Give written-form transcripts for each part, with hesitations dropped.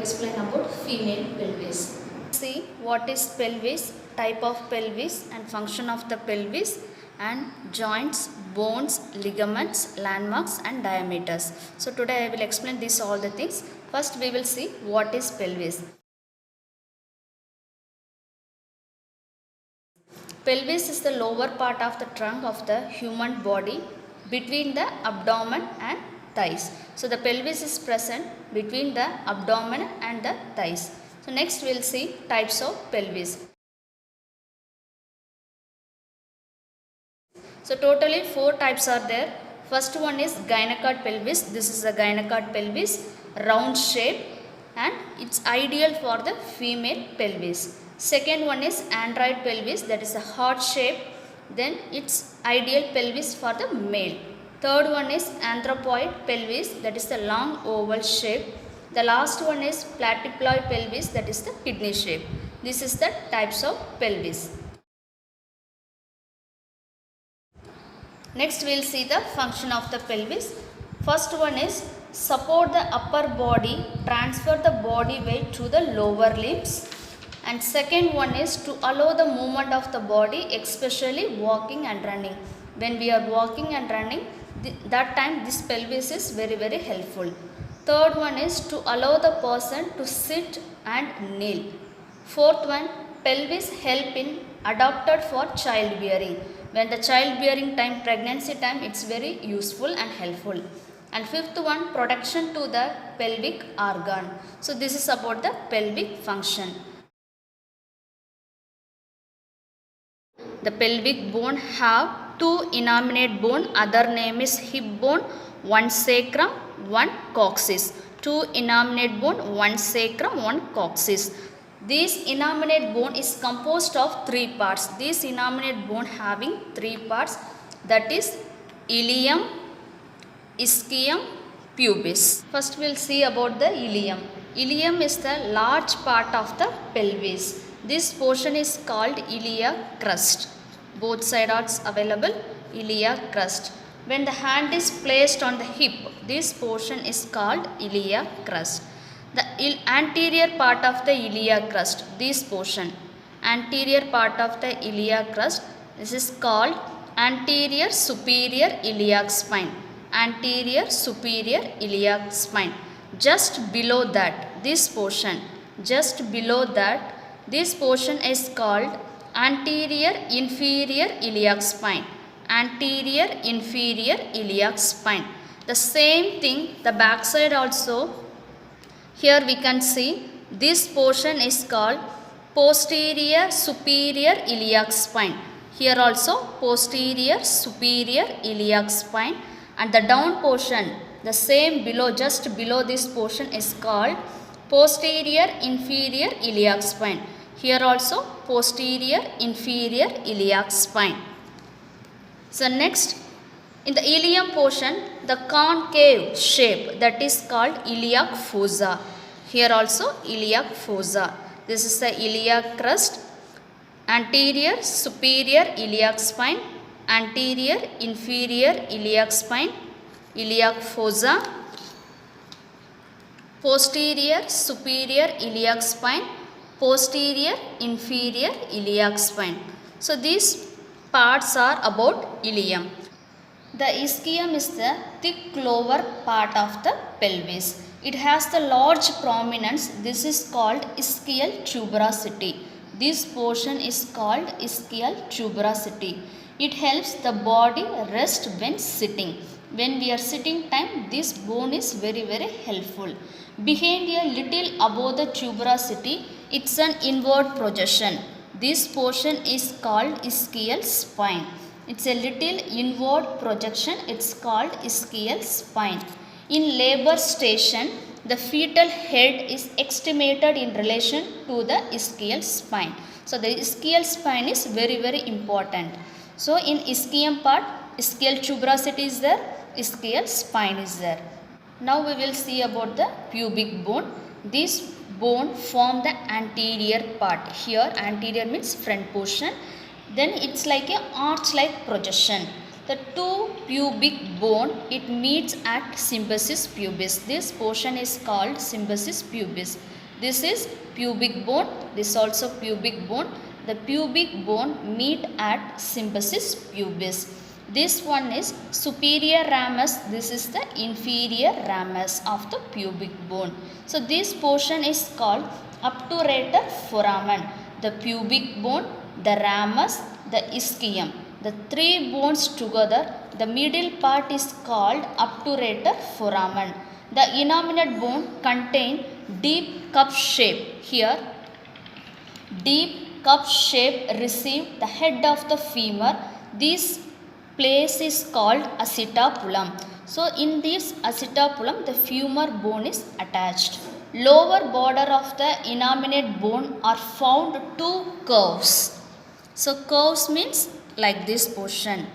explain about female pelvis. See what is pelvis, type of pelvis and function of the pelvis, and joints, bones, ligaments, landmarks and diameters. So today I will explain this all the things. First we will see what is pelvis. Pelvis is the lower part of the trunk of the human body between the abdomen and thighs. So the pelvis is present between the abdomen and the thighs. So next we will see types of pelvis. So totally 4 types are there. First one is gynecoid pelvis. This is the gynecoid pelvis, round shape, and it's ideal for the female pelvis. Second one is android pelvis, that is a heart shape, then it's ideal pelvis for the male. Third one is anthropoid pelvis, that is the long oval shape. The last one is platyploid pelvis, that is the kidney shape. This is the types of pelvis. Next we will see the function of the pelvis. First one is support the upper body, transfer the body weight to the lower limbs. And second one is to allow the movement of the body, especially walking and running. When we are walking and running, that time this pelvis is very helpful. Third one is to allow the person to sit and kneel. Fourth one, pelvis help in adapted for childbearing. When the childbearing time, pregnancy time, it's very useful and helpful. And fifth one, protection to the pelvic organ. So this is about the pelvic function. The pelvic bone have 2 innominate bone, other name is hip bone, one sacrum, one coccyx. 2 innominate bone, one sacrum, one coccyx. This innominate bone is composed of 3 parts. This innominate bone having 3 parts, that is ilium, ischium, pubis. First we will see about the ilium. Ilium is the large part of the pelvis. This portion is called iliac crust. Both sides are available, iliac crust. When the hand is placed on the hip, this portion is called iliac crust. The anterior part of the iliac crust, this portion, anterior part of the iliac crust, this is called anterior superior iliac spine. Anterior superior iliac spine. Just below that, this portion, just below that, this portion is called anterior inferior iliac spine. Anterior inferior iliac spine. The same thing, the back side also. Here we can see this portion is called posterior superior iliac spine. Here also posterior superior iliac spine, and the down portion, the same below, just below this portion is called posterior inferior iliac spine. Here also posterior inferior iliac spine. So next, in the ilium portion, the concave shape, that is called iliac fossa. Here also iliac fossa. This is the iliac crust, anterior superior iliac spine, anterior inferior iliac spine, iliac fossa, posterior superior iliac spine, posterior inferior iliac spine. So these parts are about ilium. The ischium is the thick lower part of the pelvis. It has the large prominence. This is called ischial tuberosity. This portion is called ischial tuberosity. It helps the body rest when sitting. When we are sitting time, this bone is very helpful. Behind a little above the tuberosity, it's an inward projection. This portion is called ischial spine. It's a little inward projection. It's called ischial spine. In labor station, the fetal head is estimated in relation to the ischial spine. So the ischial spine is very important. So in ischium part, ischial tuberosity is there, ischial spine is there. Now we will see about the pubic bone. This bone form the anterior part. Here anterior means front portion. Then it's like a arch like projection. The two pubic bone, it meets at symphysis pubis. This portion is called symphysis pubis. This is pubic bone, this also pubic bone. The pubic bone meet at symphysis pubis. This one is superior ramus, this is the inferior ramus of the pubic bone. So this portion is called obturator foramen. The pubic bone, the ramus, the ischium, the three bones together, the middle part is called obturator foramen. The innominate bone contain deep cup shape. Here deep cup shape receive the head of the femur. This place is called acetabulum. So in this acetabulum the femur bone is attached. Lower border of the innominate bone are found two curves. So curves means like this portion.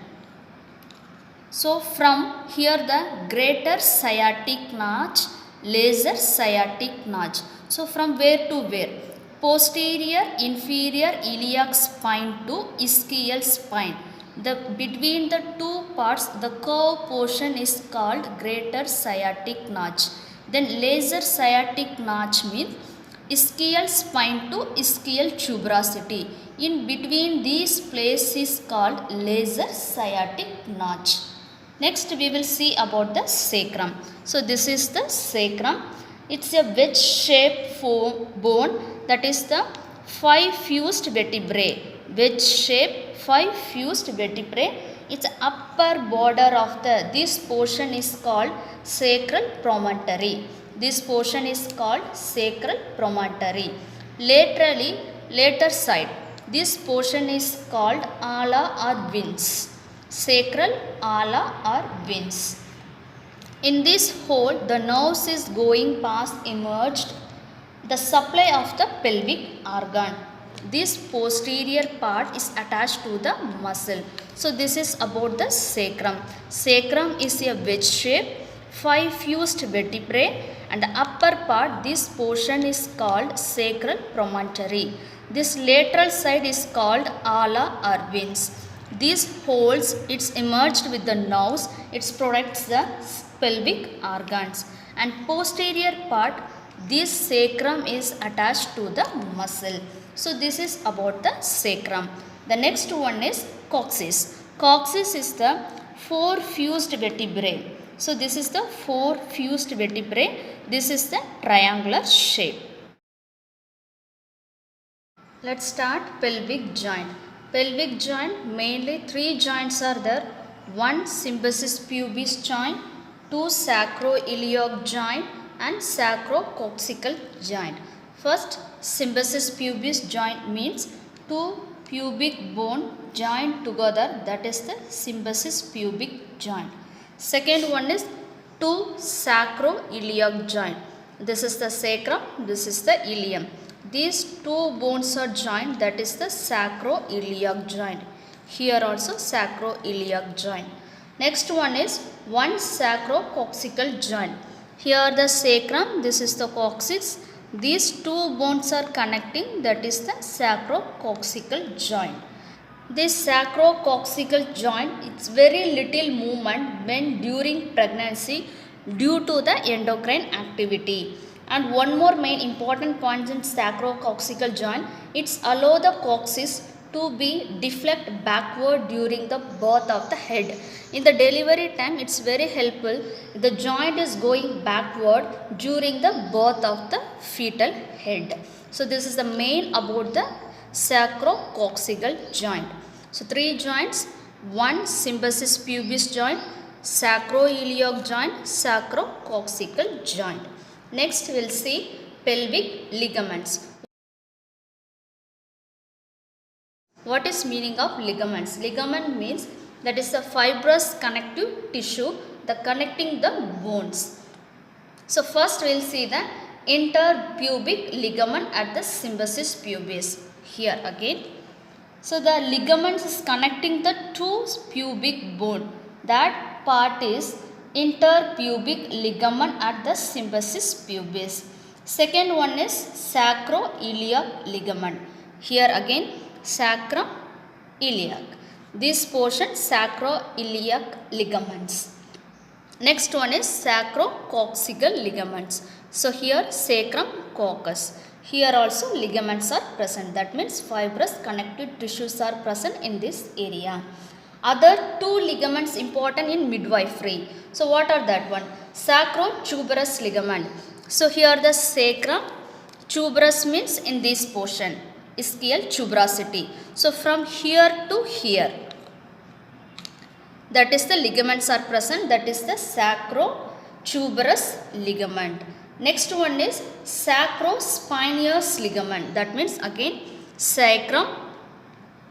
So from here the greater sciatic notch, lesser sciatic notch. So from where to where? Posterior inferior iliac spine to ischial spine. Between the two parts the curved portion is called greater sciatic notch. Then lesser sciatic notch means ischial spine to ischial tuberosity. In between these places is called lesser sciatic notch. Next we will see about the sacrum. So this is the sacrum. It's a wedge shaped bone, that is the 5 fused vertebrae. Wedge shaped 5 fused vertebrae. Its upper border of this portion is called sacral promontory. This portion is called sacral promontory. Laterally, later side, this portion is called ala or wings. Sacral ala or wings. In this hole the nerves is going past emerged the supply of the pelvic organ. This posterior part is attached to the muscle. So this is about the sacrum. Sacrum is a wedge shape, 5 fused vertebrae, and the upper part, this portion is called sacral promontory. This lateral side is called ala or wings. These holes, it's emerged with the nerves, it protects the pelvic organs. And posterior part, this sacrum is attached to the muscle. So this is about the sacrum. The next one is coccyx. Coccyx is the 4 fused vertebrae. So this is the 4 fused vertebrae. This is the triangular shape. Let's start pelvic joint. Pelvic joint, mainly 3 joints are there. 1 symphysis pubis joint, 2 sacroiliac joint and sacrococcygeal joint. First, symphysis pubis joint means 2 pubic bone joined together, that is the symphysis pubic joint. Second one is 2 sacroiliac joint. This is the sacrum, this is the ilium. These 2 bones are joined, that is the sacroiliac joint. Here also sacroiliac joint. Next one is 1 sacrococcygeal joint. Here the sacrum, this is the coccyx. These 2 bones are connecting, that is the sacrococcygeal joint. This sacrococcygeal joint, it's very little movement when during pregnancy due to the endocrine activity. And one more main important point in sacrococcygeal joint, it's allow the coccyx to be deflect backward during the birth of the head. In the delivery time, it's very helpful. The joint is going backward during the birth of the fetal head. So this is the main about the sacrococcygeal joint. So 3 joints, 1 symphysis pubis joint, sacroiliac joint, sacrococcygeal joint. Next we will see pelvic ligaments. What is meaning of ligaments? Ligament means that is the fibrous connective tissue that connecting the bones. So first we will see the interpubic ligament at the symphysis pubis. Here again. So the ligaments is connecting the 2 pubic bone. That part is interpubic ligament at the symphysis pubis. Second one is sacroiliac ligament. Here again sacrum iliac. This portion sacroiliac ligaments. Next one is sacrococcygeal ligaments. So here sacrum, coccus. Here also ligaments are present. That means fibrous connective tissues are present in this area. Other two ligaments important in midwifery. So what are that one? Sacrotuberous ligament. So here the sacrum, tuberous means in this portion, ischial tuberosity. So from here to here, that is the ligaments are present. That is the sacrotuberous ligament. Next one is sacrospinous ligament. That means again sacrum,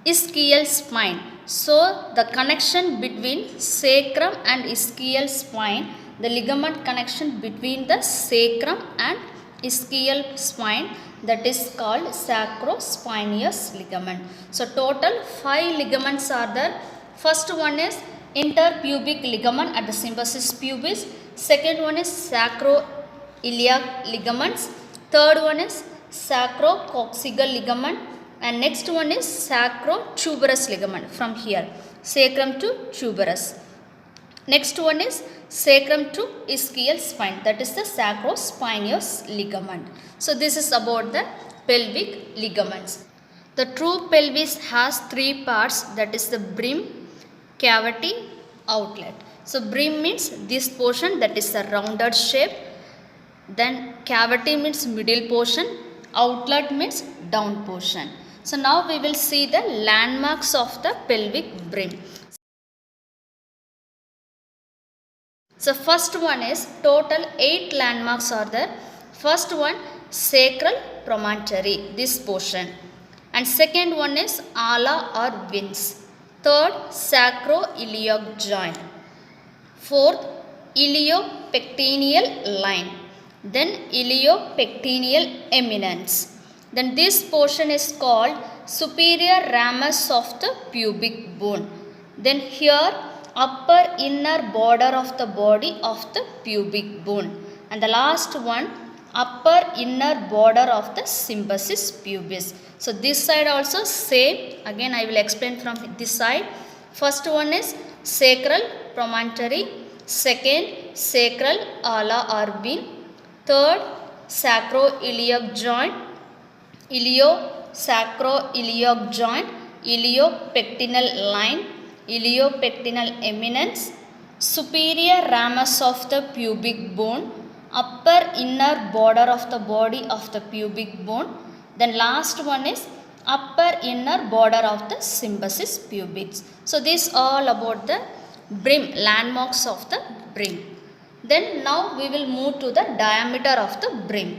ischial spine. So the connection between sacrum and ischial spine, the ligament connection between the sacrum and ischial spine, that is called sacrospinous ligament. So total 5 ligaments are there. First one is interpubic ligament at the symphysis pubis. Second one is sacroiliac ligaments. Third one is sacrococcygeal ligament. And next one is sacrotuberous ligament from here, sacrum to tuberous. Next one is sacrum to ischial spine, that is the sacrospinous ligament. So this is about the pelvic ligaments. The true pelvis has 3 parts, that is the brim, cavity, outlet. So brim means this portion, that is a rounded shape. Then cavity means middle portion, outlet means down portion. So now we will see the landmarks of the pelvic brim. So first one is total 8 landmarks are there. First one sacral promontory, this portion. And second one is ala or wings. Third sacroiliac joint. Fourth iliopectineal line. Then iliopectineal eminence. Then this portion is called superior ramus of the pubic bone. Then here upper inner border of the body of the pubic bone. And the last one upper inner border of the symphysis pubis. So this side also same. Again I will explain from this side. First one is sacral promontory. Second sacral ala or wing. Third sacroiliac joint, sacroiliac joint, iliopectineal line, iliopectineal eminence, superior ramus of the pubic bone, upper inner border of the body of the pubic bone. Then last one is upper inner border of the symphysis pubis. So this all about the brim, landmarks of the brim. Then now we will move to the diameter of the brim.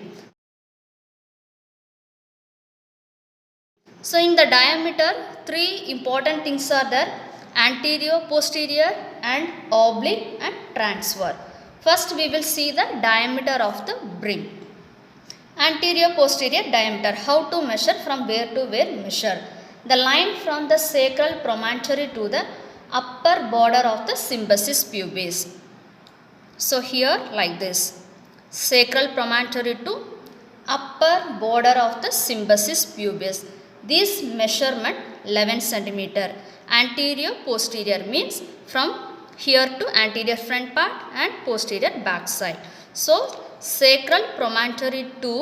So in the diameter 3 important things are there: anterior, posterior and oblique and transverse. First we will see the diameter of the brim. Anterior posterior diameter, how to measure, from where to where measure? The line from the sacral promontory to the upper border of the symphysis pubis. So here like this, sacral promontory to upper border of the symphysis pubis. This measurement 11 cm. Anterior posterior means from here to anterior front part and posterior back side. So sacral promontory to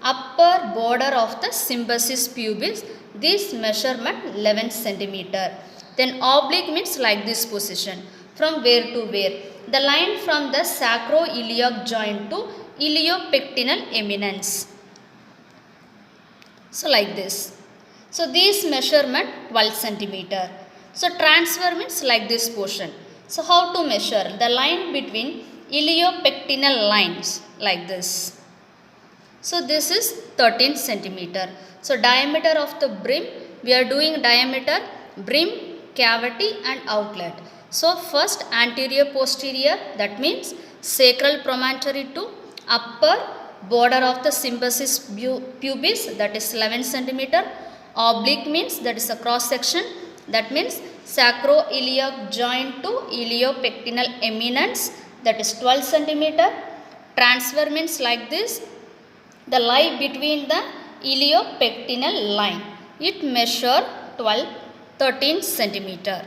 upper border of the symphysis pubis, this measurement 11 cm. Then oblique means like this position, from where to where? The line from the sacroiliac joint to iliopectineal eminence. So like this. So this measurement 12 cm. So transfer means like this portion. So how to measure? The line between iliopectineal lines like this. So this is 13 cm. So diameter of the brim, we are doing diameter, brim, cavity and outlet. So first anterior posterior, that means sacral promontory to upper border of the symphysis pubis, that is 11 cm. Oblique means that is a cross section, that means sacroiliac joint to iliopectineal eminence, that is 12 cm. Transfer means like this, the line between the iliopectineal line, it measure 13 cm.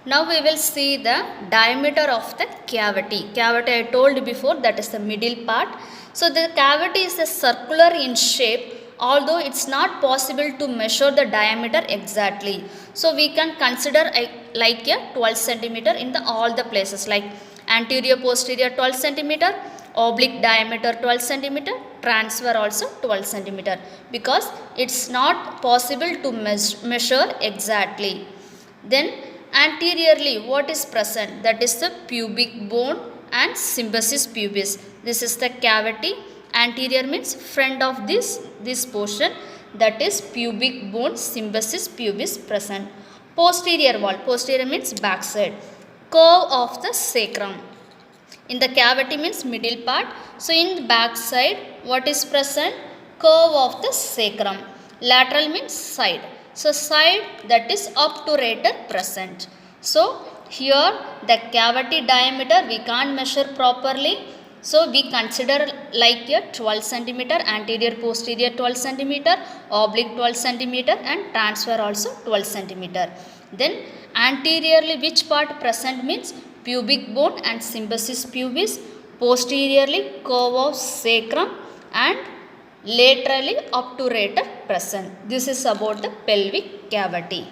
Now we will see the diameter of the cavity. Cavity I told before, that is the middle part. So the cavity is a circular in shape, although it's not possible to measure the diameter exactly. So we can consider like a 12 centimeter in all the places, like anterior posterior 12 centimeter, oblique diameter 12 centimeter, transfer also 12 centimeter, because it's not possible to measure exactly. Then anteriorly what is present, that is the pubic bone and symphysis pubis. This is the cavity. Anterior means front of this portion, that is pubic bone, symphysis pubis present. Posterior wall, posterior means back side. Curve of the sacrum. In the cavity means middle part. So in the back side what is present? Curve of the sacrum. Lateral means side. So side, that is obturator present. So here the cavity diameter we can't measure properly. So we consider like a 12 centimeter, anterior posterior 12 centimeter, oblique 12 centimeter, and transfer also 12 centimeter. Then anteriorly which part present means pubic bone and symphysis pubis, posteriorly curve of sacrum, and laterally obturator present. This is about the pelvic cavity.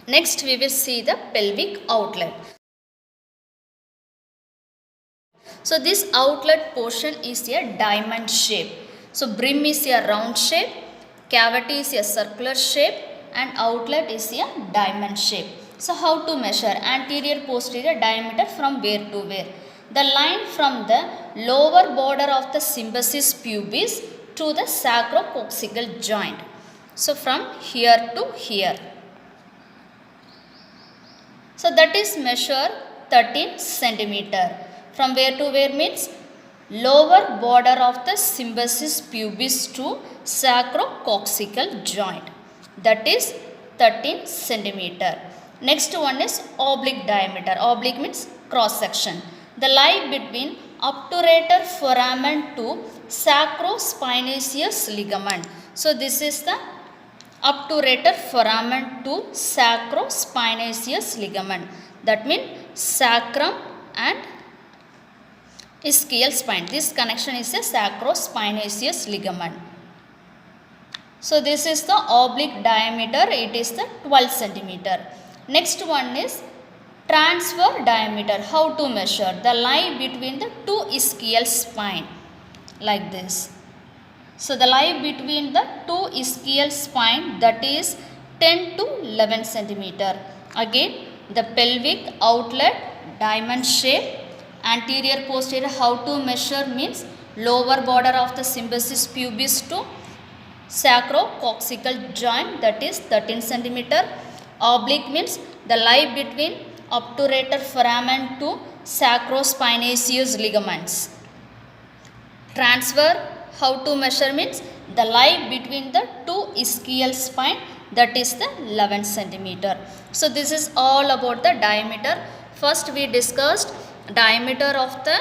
Next we will see the pelvic outlet. So this outlet portion is a diamond shape. So brim is a round shape, cavity is a circular shape, and outlet is a diamond shape. So how to measure anterior posterior diameter from where to where? The line from the lower border of the symphysis pubis to the sacrococcygeal joint. So from here to here. So that is measure 13 centimeter. From where to where means lower border of the symphysis pubis to sacrococcygeal joint. That is 13 centimeter. Next one is oblique diameter. Oblique means cross section. The line between obturator foramen to sacrospinaceous ligament. So this is the obturator foramen to sacrospinaceous ligament. That means sacrum and ischial spine. This connection is a sacrospinaceous ligament. So this is the oblique diameter. It is the 12 centimeter. Next one is transfer diameter. How to measure? The line between the two ischial spine, like this. So the line between the two ischial spine, that is 10 to 11 centimeter. Again the pelvic outlet diamond shape. Anterior posterior how to measure means lower border of the symphysis pubis to sacrococcygeal joint, that is 13 centimeter. Oblique means the line between obturator foramen to sacrospinaceous ligaments. Transfer how to measure means the line between the two ischial spine, that is the 11 centimeter. So this is all about the diameter. First we discussed diameter of the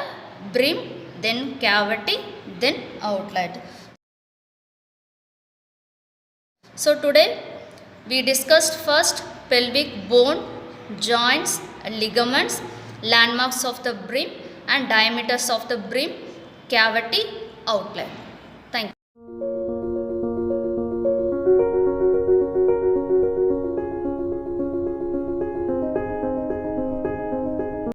brim, then cavity, then outlet. So today we discussed first pelvic bone, joints, ligaments, landmarks of the brim, and diameters of the brim, cavity, outlet.